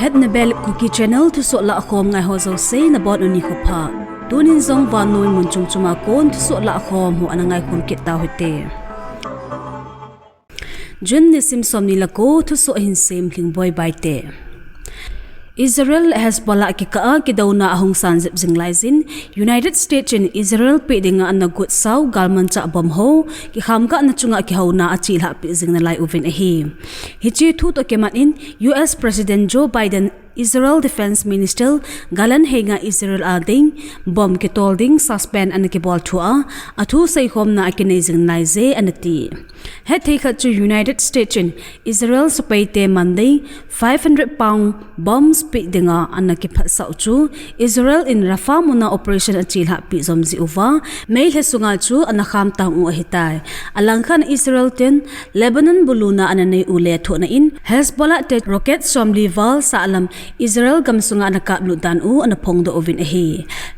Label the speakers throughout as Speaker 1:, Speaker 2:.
Speaker 1: het na bel Kuki channel thusoh la khom ngai ho zo se na bon uni khopha tunin zong wa noi mun chung chuma kon thusoh la khom hu anangai khom ke ta hote jun nisim somni la ko thusoh hin sem hling boy baite Israel Hezbollah ki dauna ahong san zip zinglaisin United States in Israel pe dinga an gut sau galman cha bom ho ki khamga na chunga ki hauna achil ha pi zingna lai uvin hi chi thu to keman in US President Joe Biden Israel Defense Minister galan henga Israel ading bom ki tolding suspend an ki bol thua athu sei khom na akinai zinglai ze anati he thekha chu United States in Israel spaite Monday 500 pound bombs pi dinga an ki phasau chu Israel in Rafah muna operation achil ha pi zomzi uwa mail he sunga chu an kham ta u hitai alangkhan Israel ten Lebanon buluna ananei ule thona in Hezbollah te rocket somli wal salam Israel gamsunga nakap ludan u anapong do ovin hi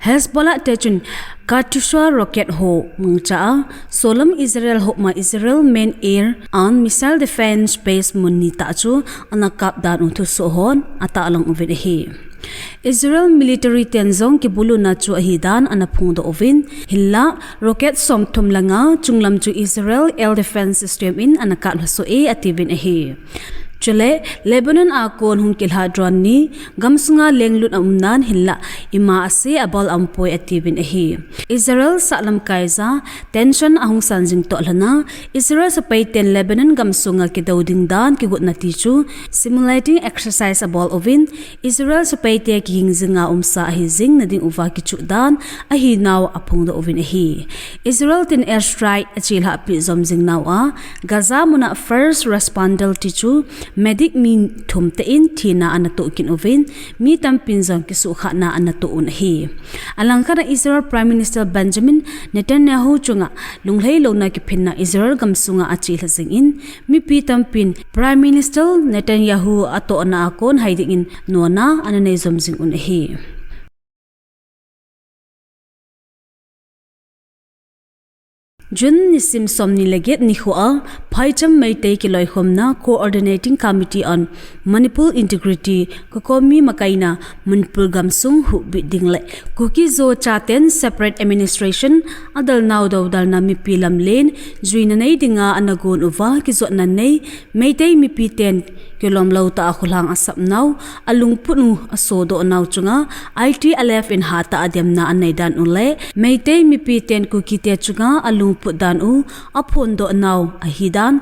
Speaker 1: Hezbollah te chun Katusha rocket ho mungcha solam Israel ho ma Israel main air and missile defense base munni ta chu anakap dan u thu sohon ata alang ovin hi Israel military tenzong ki buluna chu ahidan anapung do ovin hilla rocket som thumlanga chunglam chu Israel air defense system in anakat so e ativin hi Chile Lebanon a kon hun kilha drone ni gamsunga lenglut amnan hilla ima ase abol ampoi atibin hi Israel salam kaiza tension ahung sanjing to lana Israel sa paiten Lebanon gamsunga ki doding dan ki gut nati chu simulating exercise abol ovin Israel sa paite ki hingzinga umsa hi zing nading uwa ki chu dan ahi naw apung do ovin hi Israel tin airstrike achilha pi zomjing nawa Gaza muna first responder ti chu medic min thumte in thina anato kin ovin mi tampin jang ki su khana anato un hi alangkara Israel Prime Minister Benjamin Netanyahu chunga lunglei lona ki phinna Israel gamsunga achi hlasing in mi pi tampin Prime Minister Netanyahu ato na kon haiding in nona anane zomjing un hi Jun nisim somni leget ni khua phaicham Meitei ki loi khomna coordinating committee on Manipur integrity kokomi makaina Manipur gamsung hu bidingle Kuki zo chaten separate administration adal naw dal na mi pilam len juina nei dinga anagon uwa ki zo na nei Meitei mi pi ten kilom lo ta khulang asap naw alung punu asodo naw chunga IT alef in hata adem na anai dan ule Meitei mi pi ten Kuki te chunga alung pudan u apon do naw ahidan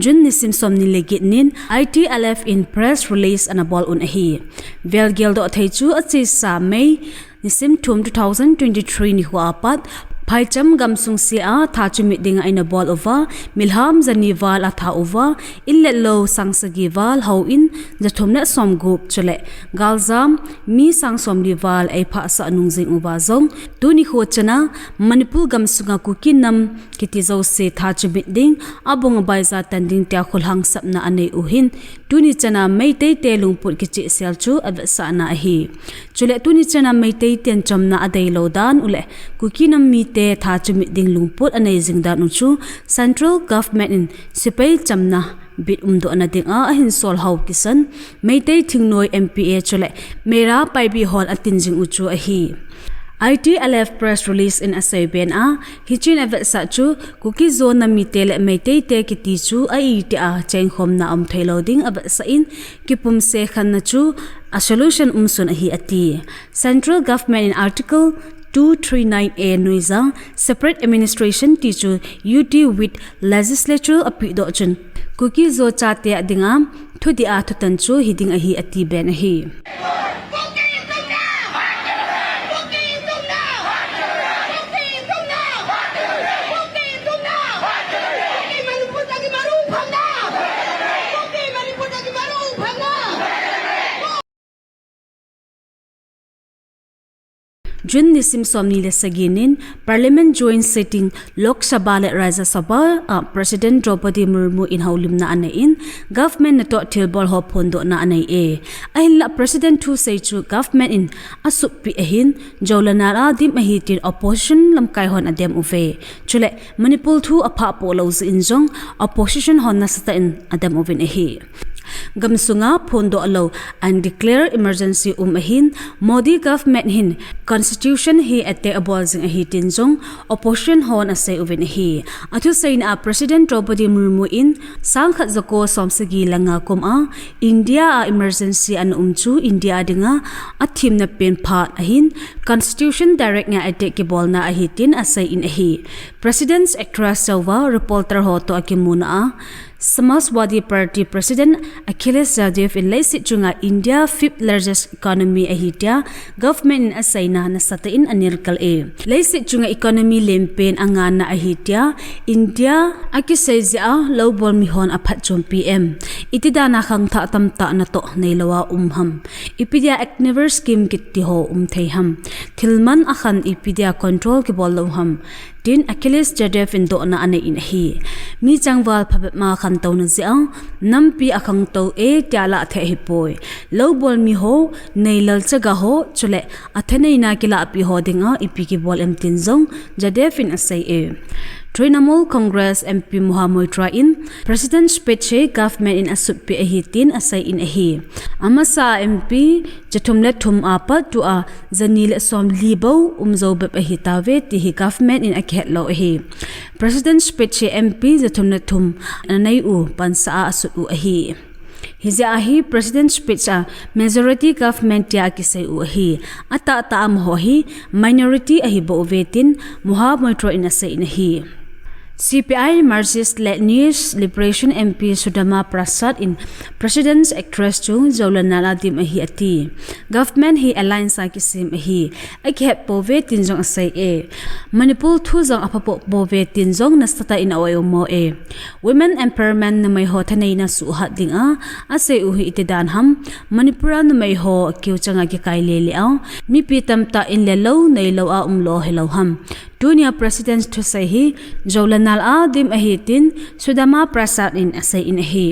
Speaker 1: jun nisim somni legit nin ITLF in press release anabol un ahi velgel do thaichu achi sa May nisim thum 2023 ni huwa pat phaicham gamsung sia tha chumi ding aina bol over milham zaniwal atha over ille lo sangsagi wal how in jathomna som group chule galzam mi sang som liwal ai pha sa nungjing uba zong tuni kho chana Manipur gamsunga kukinam kiti zo se tha chumi ding abong baiza tanding tia khulhang sapna anei uhin tuni chana Meitei te lungput ki chi sel chu avsa na hi chule tuni chana Meitei ten chamna adei lodan ule kukinam mi te tha chumi ding lungput anei jingdan uchu central government in sipai chamna bit umdo na ding a hin sol hau kisan Meitei thingnoi MPA chule mera paibi hall atin jing uchu a hi ITLF press release in Asaben a hichin avsa chu Kuki zone na mitele Meitei te kiti chu ai ti a cheng khom na am thailoding avsa in kipum se khan na chu a solution umsun hi ati central government in article 239A Nuiza separate administration teacher UT with legislature api dochun Kuki zo chate adinga thudi a thutan chu hiding a hi ati ben hi Jun nisim somni le saginin Parliament joint sitting Lok Sabha le Rajya Sabha President Draupadi Murmu in haulim na anain government na to tilbol ho phondo na anai e ahilla President thu sei chu government in asup pi ahin jolana ra dim ahitin opposition lamkai hon adem uve chule Manipur thu apha po lo in jong opposition hon na sata in adem ovin ahi Gamsunga phondo alo and declare emergency ahin Modi government hin constitution hi ate abolzing ahi tinjong opposition hon asay uven hi atu sain a President Draupadi Murmu in sangkhat zako somsagi langa koma India a emergency an umchu India dinga athim na pen phat ahin constitution direct nga ate ke bolna ahi tin asay in ahi President's actress sawa reporter ho to akimuna Samaswadi Party President Akhilesh Yadav in Laisit Chunga India fifth largest economy ahitia government in asaina na satain anirkal e Laisit Chunga economy lempen angana ahitia India akisayzia lowbol mihon aphat chum PM itidana khang tha tamta na to neilawa umham ipidia acnever scheme kitti ho theiham thilman akhan ipidia control ke bolloham Tin Akhilesh Yadav in do na ane in hi mi changwal phabet ma khan to na zia nampi akhang to e tyala the hi poi low ball mi ho neilal chaga ho chule athenei na kila api ho dinga ipi ki ball em tin zong Yadav in asai e Trinamool Congress MP Moitra in President speech government in asut pi ahitin asai in ahi amasa MP jatumlet thum apa tu a zanil som libo umzo bep ahitawe ti hi government in akhet lo ahi President speech MP jatumlet thum anai u pansa asut u ahi Hizia ahi President speech a majority government ya kisay u ahi ata am ho hi minority ahi bo vetin Moitra in asai in ahi CPI Marxist News Liberation MP Sudama Prasad in President's actress chung Jaulanala dim ahi ati government hi alliance a kisim ahi akhep pove tinjong asai e Manipur thuzong apapo pove tinjong nastata in awayo mo e women empowerment na may ho thanei na suhat dinga asai uhi itidan ham Manipura na may ho kiu changa ki kai lele aw mi pitam ta in lelo nei lo a umlo hello ham Dunia President thusoh hi Jaulanal a dim ahitin Sudama Prasad in asay in ahi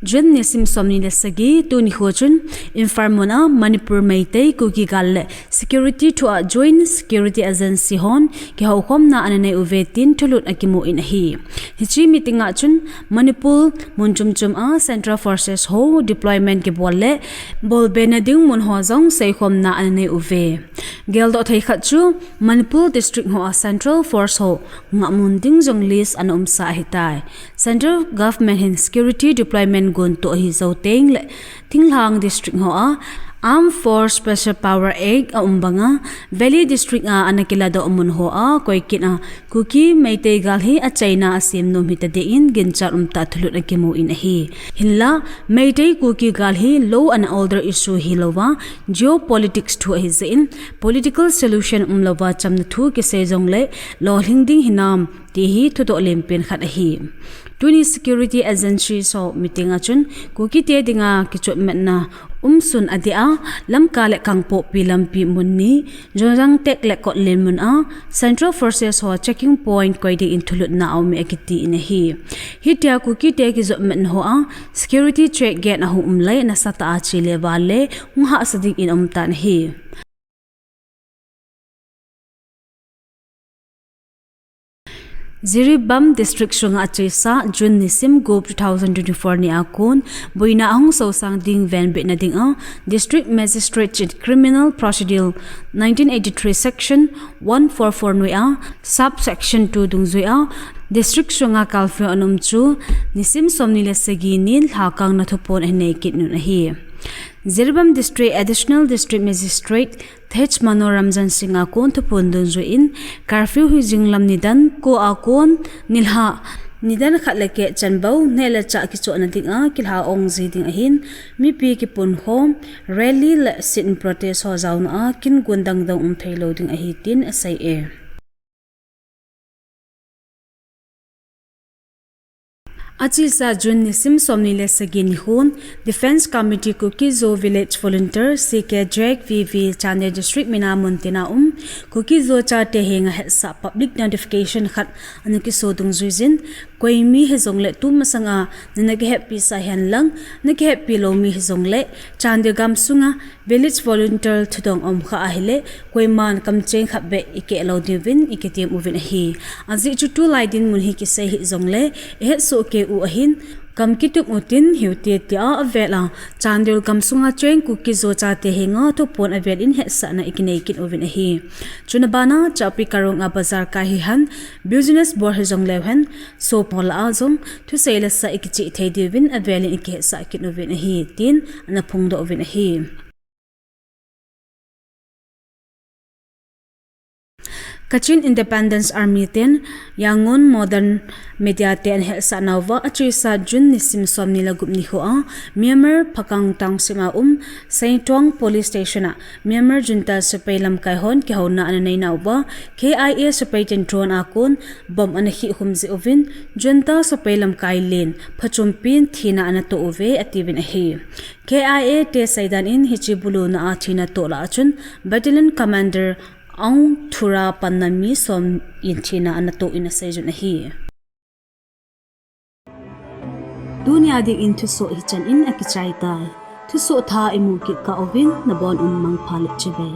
Speaker 1: Jun nisim somni lesagi tu ni hochun informona Manipur Meitei Kuki gal security to a joint security agency hon ki haukom na anane uvetin tulut akimu in ahi hichi meeting a chun Manipur munchum a Central Forces ho deployment ke bolle bol benading mun ho jong seikhom na anane uve geldo thai khachu Manipur district ho a Central Force ho ngamun ding jong list an sa hitai Central Government in security deployment gun to hi zoteng le Tinglang district ho a Armed Force Special Power Egg a umbanga Valley District a anakila do umun ho a koikin a Kuki Meitei galhi a China asim no mitadein ginchar thulut akimu in ahi hinla Meitei Kuki galhi low and older issue hilowa geopolitics to his in political solution umlowa chamna thu ke sejong le lo hingding hinam ti hi thu do lempen khat ahi Tuni security agency so meeting a chun Kuki te dinga kichot metna sun adia lamka le kangpo pilampi munni jorang tek le kot len mun a Central Forces ho checking point koidi intulut na awmi akiti in hi hitia Kuki te ki zo men ho a security check gate na hu umlai na sata a chile wale ngha sadik in umtan hi Ziribam District Shunga Chesa June Nisim Gop 2024 ni akon Buina ahong sosang ding van bit na ding District Magistrate Criminal Procedure 1983 Section 144 nuya Subsection 2 dung zuya District Shunga Kalfyo anum chu Nisim somnila saginin hakang nathupon hinekit nun ahi Ziribam District Additional District Magistrate Thech Manoramjan Singa kon thupon dun zuin curfew hu jinglam nidan ko akon nilha nidan khatleke chanbau nela cha ki chona dinga kilha ong ji ding ahin mi pi ki pun hom rally le sit protest ho zaun a kin gundang dang thailo ding ahi tin asai e Achilsa June Nisim Somnile Sagini Hun Defense Committee Kuki Zo Village Volunteer CK Drake VV Chane District Mina Muntina Kuki Zo Chate Henga Hetsa Public Notification Khat Anuki Sodung Zuizin koi mi he zong le tu masanga na ge happy sa han lang na ge happy lo mi he zong le chande gam sunga village volunteer thudong om kha ahile koi man kam cheng kha be ike lo divin ike tim uvin hi azi chu tu lai din mun hi ki se hi zong le he so ke u ahin kam kitup utin hiuti tia avela chandel kam sunga cheng kuki zo chate henga to pon avel in he sa na ikine kin ovin hi chunabana chapi karong a bazar ka hi han business bor he jong lewen so pol a jong thu sela sa ikichi thei divin avel in ke sa kin ovin hi tin ana phung do ovin hi Kachin Independence Army ten yangon modern media ten hel sa nawa achisa jun nisim somni lagup ni ho Myanmar phakang tang sima Saitong police station a Myanmar junta sapailam kai hon ke hona ananai nawa KIA sapaitin drone akon bom anahi humzi ovin junta sapailam kai len phachumpin thina anato ove ativin ahi KIA te saidan in hichibulu na athina to la chun battalion commander ang thura panami som inchina anato ina sejun hi dunia ding in thusoh hichan in akichai tai thusoh tha imu ki ka ovin na bon mang phalit chebe